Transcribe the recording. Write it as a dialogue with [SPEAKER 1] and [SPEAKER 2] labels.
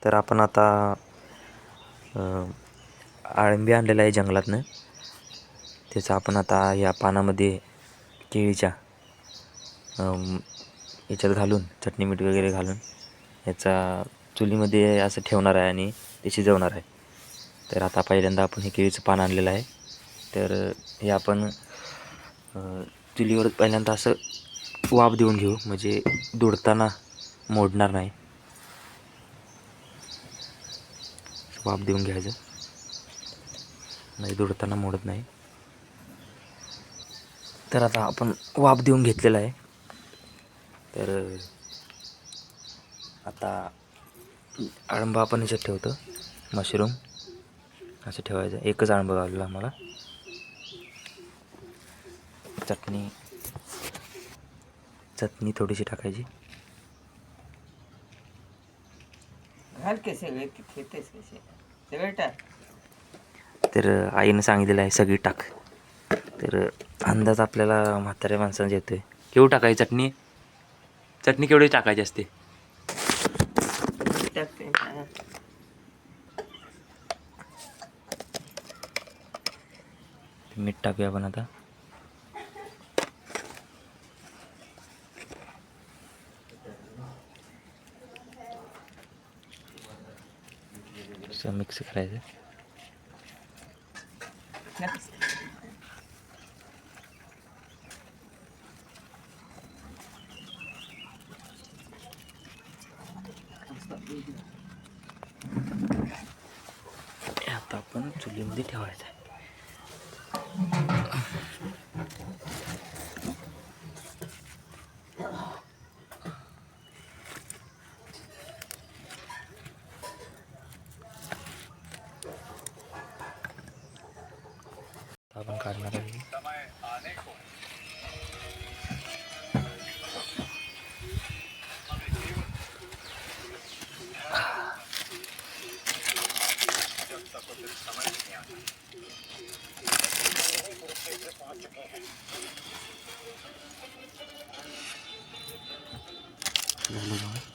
[SPEAKER 1] तर आपण आता अळंबी आणलेला आहे जंगलातनं. त्याचं आपण आता या पानामध्ये केळीच्या याच्यात घालून चटणी मीठ वगैरे घालून याचा चुलीमध्ये असं ठेवणार आहे आणि ते शिजवणार आहे. तर आता पहिल्यांदा आपण हे केळीचं पान आणलेलं आहे. तर हे आपण चुलीवर पहिल्यांदा असं वाफ देऊन घेऊ, म्हणजे दुडताना मोडणार नाही. वाफ देऊन घ्यायचं, नाही दुडताना मोडत नाही. तर आता आपण वाफ देऊन घेतलेला आहे. तर आता अळंबा आपण ह्याच्यात ठेवतो, मशरूम असं ठेवायचं. एकच अळंबा घालूला आम्हाला. चटणी थोडीशी टाकायची. तर आईनं सांगितलेलं आहे सगळी टाक. तर अंदाज आपल्याला म्हाताऱ्या माणसांचा येतोय. केवढी टाकायची चटणी? चटणी केवढी टाकायची असते? मीठ टाकूया आपण आता. मिक्स करायचं. आता आपण चुलीमध्ये ठेवायचं आहे. आपण काढणार आहे. झालं